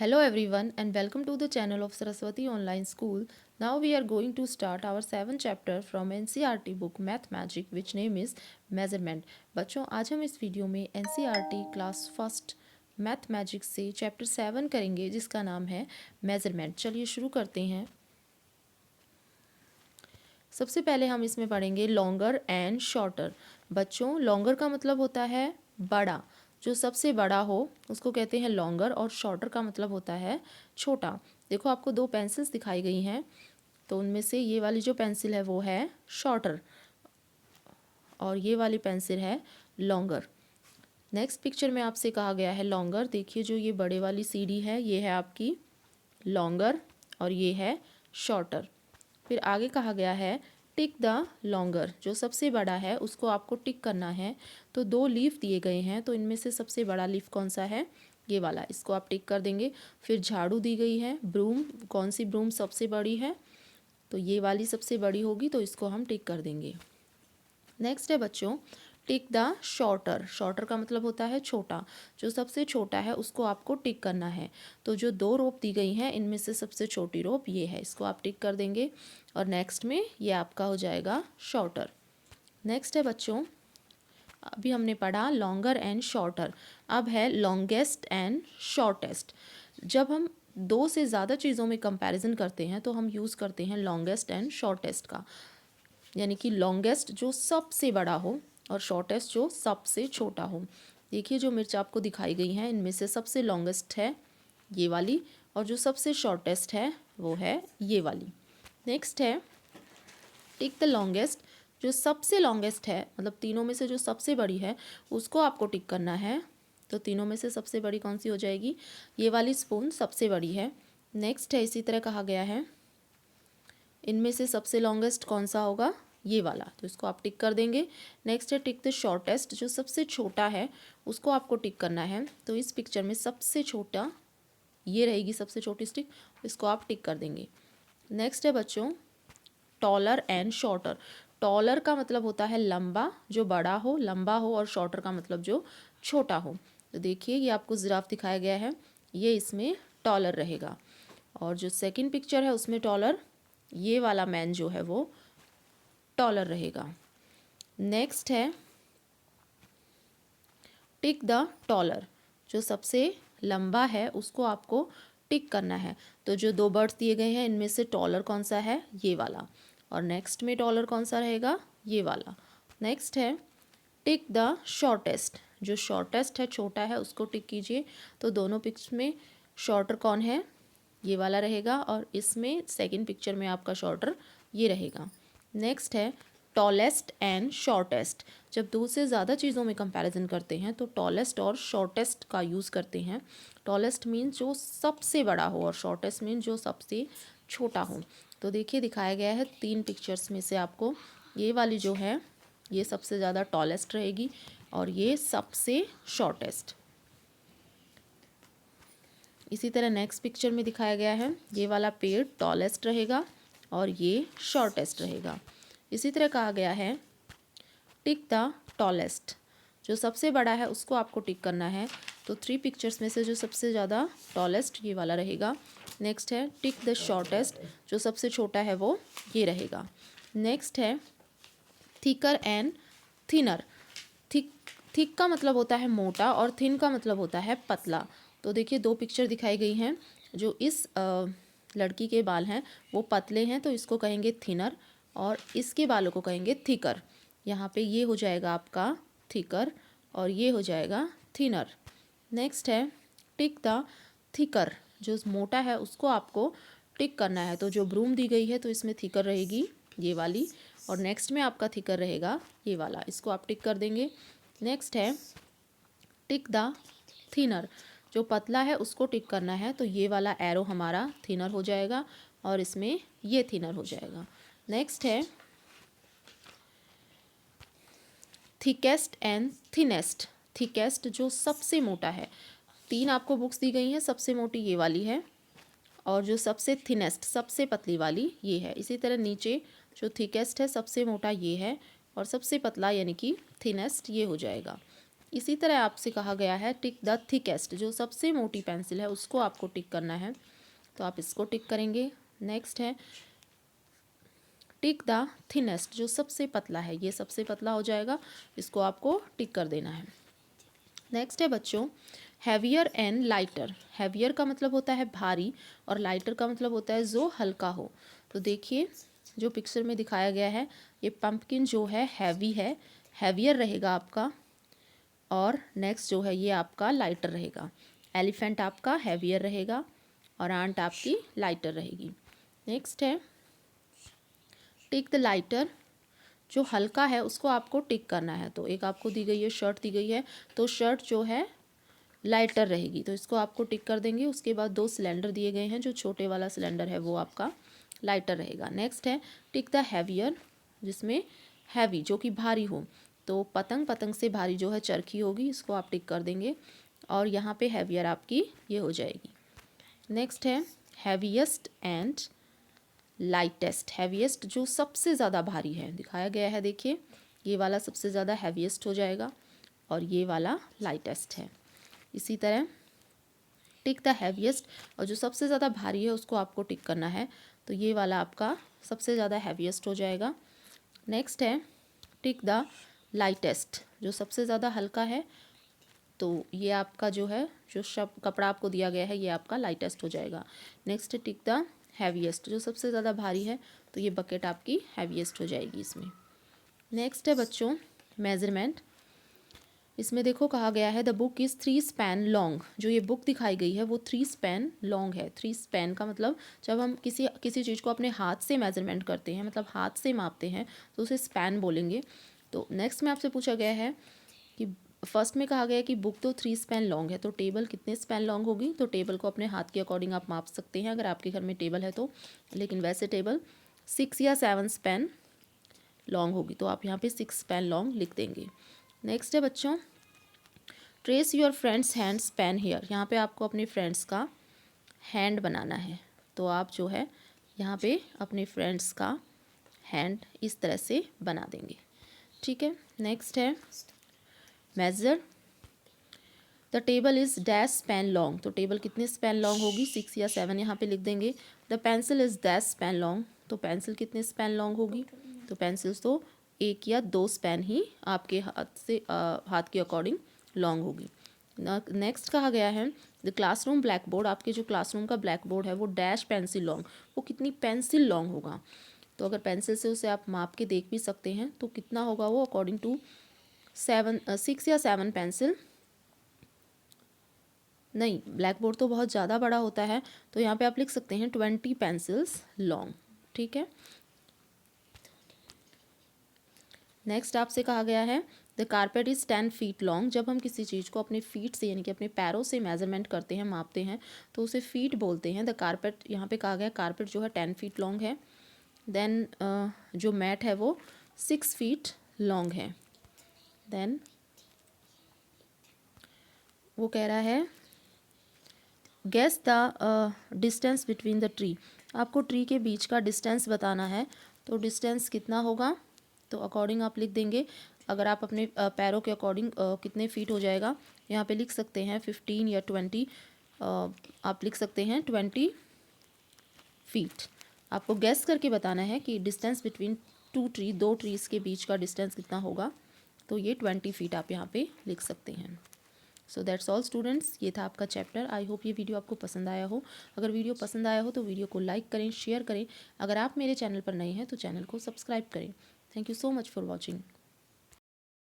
Hello everyone and welcome to the channel of Saraswati Online School. Now we are going to start our 7th chapter from NCERT book Math Magic which name is Measurement. बच्चों आज हम इस video में NCERT class first math magic से chapter 7 करेंगे जिसका नाम है मेजरमेंट। चलिए शुरू करते हैं। सबसे पहले हम इसमें पढ़ेंगे लॉन्गर एंड शॉर्टर। बच्चों लॉन्गर का मतलब होता है बड़ा, जो सबसे बड़ा हो उसको कहते हैं लॉन्गर, और शॉर्टर का मतलब होता है छोटा। देखो आपको दो पेंसिल्स दिखाई गई हैं, तो उनमें से ये वाली जो पेंसिल है वो है शॉर्टर और ये वाली पेंसिल है लॉन्गर। नेक्स्ट पिक्चर में आपसे कहा गया है लॉन्गर। देखिए जो ये बड़े वाली सीढ़ी है ये है आपकी लॉन्गर और ये है शॉर्टर। फिर आगे कहा गया है टिक द लॉन्गर, जो सबसे बड़ा है उसको आपको टिक करना है। तो दो लीफ दिए गए हैं, तो इनमें से सबसे बड़ा लीफ कौन सा है? ये वाला, इसको आप टिक कर देंगे। फिर झाड़ू दी गई है, ब्रूम, कौन सी ब्रूम सबसे बड़ी है? तो ये वाली सबसे बड़ी होगी, तो इसको हम टिक कर देंगे। नेक्स्ट है बच्चों टिक द शॉर्टर। शॉर्टर का मतलब होता है छोटा, जो सबसे छोटा है उसको आपको टिक करना है। तो जो दो रोप दी गई हैं इनमें से सबसे छोटी रोप ये है, इसको आप टिक कर देंगे और नेक्स्ट में ये आपका हो जाएगा शॉर्टर। नेक्स्ट है बच्चों, अभी हमने पढ़ा लॉन्गर एंड शॉर्टर, अब है लॉन्गेस्ट एंड शॉर्टेस्ट। जब हम दो से ज़्यादा चीज़ों में कंपैरिजन करते हैं तो हम यूज़ करते हैं लॉन्गेस्ट एंड शॉर्टेस्ट का, यानी कि लॉन्गेस्ट जो सबसे बड़ा हो और शॉर्टेस्ट जो सबसे छोटा हो। देखिए जो मिर्च आपको दिखाई गई हैं इनमें से सबसे लॉन्गेस्ट है ये वाली और जो सबसे शॉर्टेस्ट है वो है ये वाली। नेक्स्ट है टिक द लॉन्गेस्ट, जो सबसे लॉन्गेस्ट है मतलब तीनों में से जो सबसे बड़ी है उसको आपको टिक करना है। तो तीनों में से सबसे बड़ी कौन सी हो जाएगी? ये वाली स्पून सबसे बड़ी है। नेक्स्ट है इसी तरह कहा गया है इनमें से सबसे लॉन्गेस्ट कौन सा होगा? ये वाला, तो इसको आप टिक कर देंगे। नेक्स्ट है टिक द शॉर्टेस्ट, जो सबसे छोटा है उसको आपको टिक करना है। तो इस पिक्चर में सबसे छोटा ये रहेगी सबसे छोटी स्टिक, इसको आप टिक कर देंगे। नेक्स्ट है बच्चों टॉलर एंड शॉर्टर। टॉलर का मतलब होता है लंबा, जो बड़ा हो लंबा हो, और शॉर्टर का मतलब जो छोटा हो। तो देखिए ये आपको जिराफ दिखाया गया है, ये इसमें टॉलर रहेगा। और जो सेकंड पिक्चर है उसमें टॉलर, ये वाला मैन जो है वो टॉलर रहेगा। नेक्स्ट है टिक द टॉलर, जो सबसे लंबा है उसको आपको टिक करना है। तो जो दो बर्ड्स दिए गए हैं इनमें से टॉलर कौन सा है? ये वाला। और नेक्स्ट में टॉलर कौन सा रहेगा? ये वाला। नेक्स्ट है टिक द शॉर्टेस्ट, जो शॉर्टेस्ट है छोटा है उसको टिक कीजिए। तो दोनों पिक्चर में शॉर्टर कौन है? ये वाला रहेगा, और इसमें सेकंड पिक्चर में आपका शॉर्टर ये रहेगा। नेक्स्ट है टॉलेस्ट एंड शॉर्टेस्ट। जब दो से ज़्यादा चीज़ों में कंपैरिजन करते हैं तो टॉलेस्ट और शॉर्टेस्ट का यूज़ करते हैं। टॉलेस्ट मीन्स जो सबसे बड़ा हो और शॉर्टेस्ट मीन्स जो सबसे छोटा हो। तो देखिए दिखाया गया है तीन पिक्चर्स में से आपको ये वाली जो है ये सबसे ज़्यादा टॉलेस्ट रहेगी और ये सबसे शॉर्टेस्ट। इसी तरह नेक्स्ट पिक्चर में दिखाया गया है ये वाला पेड़ टॉलेस्ट रहेगा और ये शॉर्टेस्ट रहेगा। इसी तरह कहा गया है टिक द टॉलेस्ट, जो सबसे बड़ा है उसको आपको टिक करना है। तो थ्री पिक्चर्स में से जो सबसे ज़्यादा टॉलेस्ट ये वाला रहेगा। नेक्स्ट है टिक द शॉर्टेस्ट, जो सबसे छोटा है वो ये रहेगा। नेक्स्ट है थिकर एंड थिनर। थिक का मतलब होता है मोटा और थिन का मतलब होता है पतला। तो देखिए दो पिक्चर दिखाई गई हैं, जो इस लड़की के बाल हैं वो पतले हैं तो इसको कहेंगे थिनर, और इसके बालों को कहेंगे थिकर। यहाँ पे ये हो जाएगा आपका थिकर और ये हो जाएगा थिनर। नेक्स्ट है टिक द थिकर, जो मोटा है उसको आपको टिक करना है। तो जो ब्रूम दी गई है तो इसमें थिकर रहेगी ये वाली, और नेक्स्ट में आपका थिकर रहेगा ये वाला, इसको आप टिक कर देंगे। नेक्स्ट है टिक द थिनर, जो पतला है उसको टिक करना है। तो ये वाला एरो हमारा थिनर हो जाएगा और इसमें ये थिनर हो जाएगा। नेक्स्ट है थिकेस्ट एंड थिनेस्ट। थिकेस्ट जो सबसे मोटा है, तीन आपको बुक्स दी गई हैं, सबसे मोटी ये वाली है और जो सबसे थिनेस्ट सबसे पतली वाली ये है। इसी तरह नीचे जो थिकेस्ट है सबसे मोटा ये है और सबसे पतला यानी कि थिनेस्ट ये हो जाएगा। इसी तरह आपसे कहा गया है टिक द थिकेस्ट, जो सबसे मोटी पेंसिल है उसको आपको टिक करना है, तो आप इसको टिक करेंगे। नेक्स्ट है टिक द थिनेस्ट, जो सबसे पतला है, ये सबसे पतला हो जाएगा, इसको आपको टिक कर देना है। नेक्स्ट है बच्चों हैवियर एंड लाइटर। हैवियर का मतलब होता है भारी और लाइटर का मतलब होता है जो हल्का हो। तो देखिए जो पिक्चर में दिखाया गया है, ये पंपकिन जो है हैवी है, हैवियर रहेगा आपका, और नेक्स्ट जो है ये आपका लाइटर रहेगा। एलिफेंट आपका हैवियर रहेगा और आंट आपकी लाइटर रहेगी। नेक्स्ट है टिक द लाइटर, जो हल्का है उसको आपको टिक करना है। तो एक आपको दी गई है शर्ट दी गई है, तो शर्ट जो है लाइटर रहेगी, तो इसको आपको टिक कर देंगे। उसके बाद 2 सिलेंडर दिए गए हैं, जो छोटे वाला सिलेंडर है वो आपका लाइटर रहेगा। नेक्स्ट है टिक द हैवियर, जिसमें हैवी जो कि भारी हो, तो पतंग, पतंग से भारी जो है चरखी होगी, इसको आप टिक कर देंगे और यहाँ पे हैवियर आपकी ये हो जाएगी। नेक्स्ट है हैवीएस्ट एंड लाइटेस्ट। हैवीएस्ट जो सबसे ज़्यादा भारी है दिखाया गया है, देखिए ये वाला सबसे ज़्यादा हैवीएस्ट हो जाएगा और ये वाला लाइटेस्ट है। इसी तरह टिक द हैवीएस्ट, और जो सबसे ज़्यादा भारी है उसको आपको टिक करना है, तो ये वाला आपका सबसे ज़्यादा हैवीएस्ट हो जाएगा। नेक्स्ट है टिक द लाइटेस्ट, जो सबसे ज़्यादा हल्का है, तो ये आपका जो है जो कपड़ा आपको दिया गया है ये आपका लाइटेस्ट हो जाएगा। नेक्स्ट टिक द हैवीएस्ट, जो सबसे ज़्यादा भारी है, तो ये बकेट आपकी हैवीएस्ट हो जाएगी इसमें। नेक्स्ट है बच्चों मेजरमेंट। इसमें देखो कहा गया है the book is 3 span long. जो ये बुक दिखाई गई है वो 3 स्पैन लॉन्ग है। 3 स्पैन का मतलब जब हम किसी चीज़ को अपने हाथ से मेजरमेंट करते हैं, मतलब हाथ से मापते हैं, तो उसे स्पैन बोलेंगे। तो नेक्स्ट में आपसे पूछा गया है कि फर्स्ट में कहा गया है कि बुक तो 3 स्पैन लॉन्ग है, तो टेबल कितने स्पैन लॉन्ग होगी। तो टेबल को अपने हाथ के अकॉर्डिंग आप माप सकते हैं अगर आपके घर में टेबल है तो, लेकिन वैसे टेबल 6 या 7 स्पैन लॉन्ग होगी, तो आप यहाँ पे 6 स्पैन लॉन्ग लिख देंगे। नेक्स्ट है बच्चों trace your friends hand span here. यहाँ पे आपको अपने फ्रेंड्स का हैंड बनाना है, तो आप जो है यहाँ पे अपने फ्रेंड्स का हैंड इस तरह से बना देंगे, ठीक है। नेक्स्ट है measure the table is dash span long. तो टेबल कितने स्पैन लॉन्ग होगी, 6 या 7 यहाँ पे लिख देंगे। The pencil is dash span long, तो पेंसिल कितने स्पैन लॉन्ग होगी, तो पेंसिल्स तो 1 या 2 स्पैन ही आपके हाथ के अकॉर्डिंग लॉन्ग होगी। नेक्स्ट कहा गया है द क्लासरूम ब्लैक बोर्ड। आपके जो क्लासरूम का ब्लैक बोर्ड है वो डैश पेंसिल लॉन्ग, वो कितनी पेंसिल लॉन्ग होगा। तो अगर पेंसिल से उसे आप माप के देख भी सकते हैं, तो कितना होगा वो अकॉर्डिंग टू 6 या 7 पेंसिल, नहीं ब्लैक बोर्ड तो बहुत ज़्यादा बड़ा होता है, तो यहाँ पे आप लिख सकते हैं 20 पेंसिल्स लॉन्ग, ठीक है। नेक्स्ट आपसे कहा गया है the carpet is 10 feet long. जब हम किसी चीज़ को अपने फीट से यानी कि अपने पैरों से मेजरमेंट करते हैं, मापते हैं, तो उसे फीट बोलते हैं। द कारपेट, यहाँ पे कहा गया कारपेट जो है 10 फीट लॉन्ग है। देन जो मैट है वो 6 फीट लॉन्ग है। देन वो कह रहा है guess the distance between the tree. आपको ट्री के बीच का डिस्टेंस बताना है, तो डिस्टेंस कितना होगा, तो अकॉर्डिंग आप लिख देंगे। अगर आप अपने पैरों के अकॉर्डिंग कितने फीट हो जाएगा, यहाँ पे लिख सकते हैं 15 या 20, आप लिख सकते हैं 20 फीट। आपको गेस करके बताना है कि डिस्टेंस बिटवीन 2 ट्री, 2 ट्रीज़ के बीच का डिस्टेंस कितना होगा, तो ये 20 फीट आप यहाँ पे लिख सकते हैं। सो दैट्स ऑल स्टूडेंट्स, ये था आपका चैप्टर। आई होप ये वीडियो आपको पसंद आया हो। अगर वीडियो पसंद आया हो तो वीडियो को लाइक करें, शेयर करें। अगर आप मेरे चैनल पर नए हैं तो चैनल को सब्सक्राइब करें। Thank you so much for watching.